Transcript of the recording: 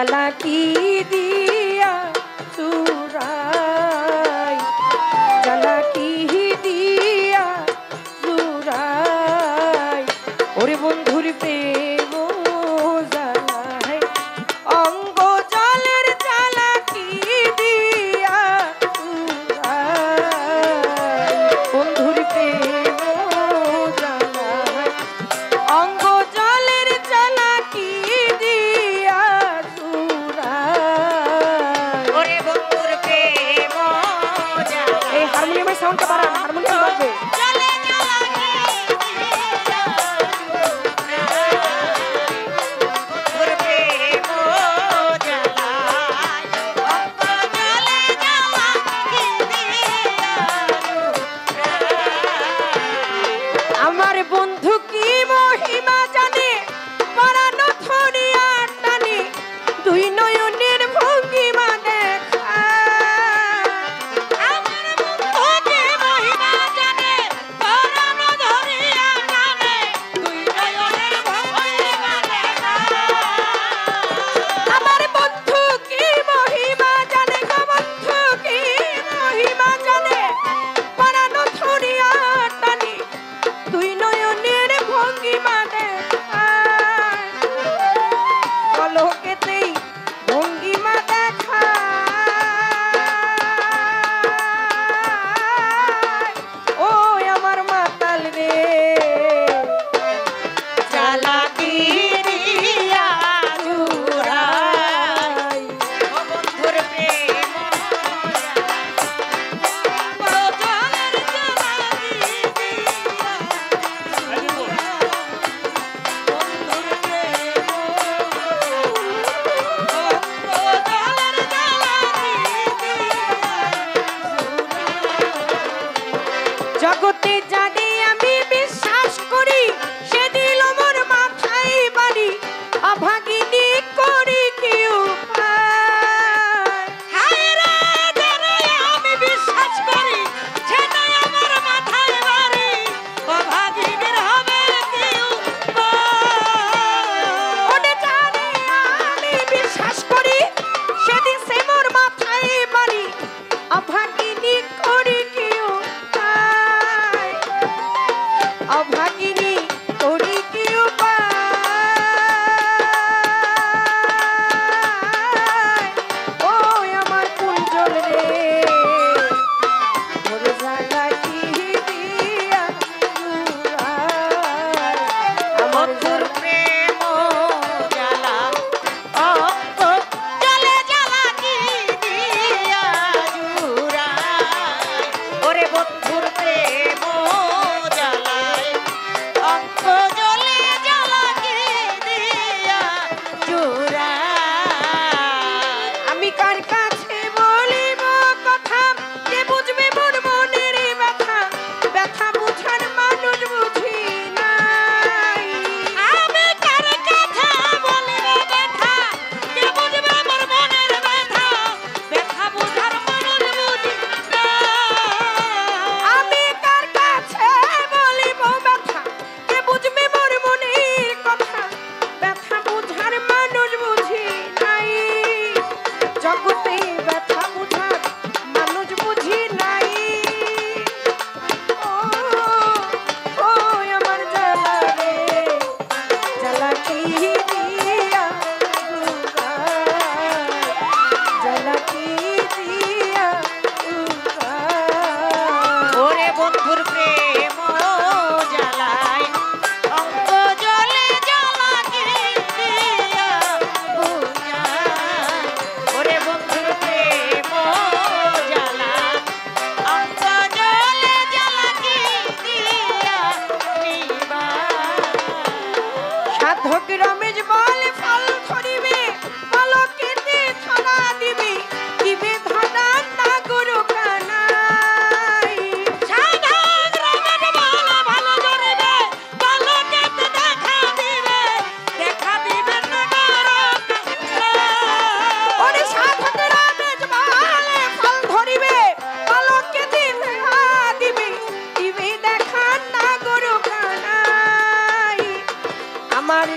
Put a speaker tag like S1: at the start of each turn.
S1: জ্বালা কি দিয়া চুরাই, জ্বালা কি দিয়া চুরাই, ওরে বন্ধুর প্রেম জ্বালাই, অঙ্গ জলের জ্বালা কি দিয়া চুরাই, বন্ধুর প্রেম জ্বালাই, অঙ্গ জলের জ্বালা কি দিয়া চুরাই, ওরে বন্ধুর প্রেম জ্বালাই। এই হারমোনিয়ামের সাউন্ডটা বাড়ান, হারমোনিয়াম বাজবে। আমার বন্ধু কি মহিমা জানে, পরানো ধরিয়া টানে, দুই নয়নের ভঙ্গিমা দেখা। আমার বন্ধু কি মহিমা জানে, পরানো ধরিয়া টানে, দুই নয়নের ভঙ্গিমা দেখা। আমার বন্ধু কি মহিমা জানে, গো বন্ধু কি মহিমা জানে, পরানো ধরিয়া টানে, দুই নয়নের ভঙ্গিমা দেখায়, পলকেতেই ভঙ্গিমা দেখায়, ও আমার মাতাল রে, জ্বালা কি দিয়া চুরাই, ও বন্ধুর প্রেম জগতে জানি আমি বিশ্বাস করি, সে দিল মোর মাথায় বাড়ি, অভাগিনী করি কি উপায়। হায় রে জানি আমি বিশ্বাস করি, সেটাই আমার মাথায় বাড়ি, অভাগিনীর হবে কি উপায়। ওরে জানি আমি বিশ্বাস করি, সেদিন সে মোর মাথায় বাড়ি, অভাগিনী করি কি উপায়, অভাগিনী করি কি উপায়, ও আমার কুঞ্জল রে, ওরে জ্বালা কি দিয়া চুরাই, আমার তোর প্রেম জ্বালা, অঙ্গ জলে জ্বালা কি দিয়া চুরাই, ওরে বন্ধুর প্রেম জ্বালাই, অঙ্গ জলে জ্বালা কি দিয়া চুরাই। আমি কার কাছে বলিব কথা, কে বুঝবে মোর মনের ব্যথা, ব্যথা বুঝার মানুষ বুঝি নাই। আমি কার কাছে বলিব ব্যথা, কে বুঝবে মোর মনের ব্যথা, ব্যথা বুঝার মানুষ বুঝি নাই। আমি কার কাছে বলিব ব্যথা, কে বুঝবে মোর মনের কথা, ব্যথা বুঝার মানুষ বুঝি নাই। জগতে ব্যথা বুঝার মানুষ বুঝি নাই, ও ও আমার জ্বালা রে, জ্বালা কি দিয়া চুরাই, জ্বালা কি দিয়া চুরাই, ওরে বন্ধুর প্রেম জ্বালাই, অঙ্গ জলে জ্বালা কি দিয়া বুঝাই, ওরে বন্ধুর প্রেম জ্বালা, অঙ্গ জলে জ্বালা কি দিয়া নিবাই। সাধক রমেশ বলে ফল ধরিবে, পলকেতে ধরা দিবে, দিবে ধরা না গুরু কানাই। সাধক রমেশ বলে ভালো ধরিবে, পলকেতে দেখা দিবে, দেখা দিবে না গুরু কানাই। ওরে সাধক রমেশ বলে ফল ধরিবে, পলকেতে দেখা দিবে, দিবে দেখা না গুরু কানাই। আমার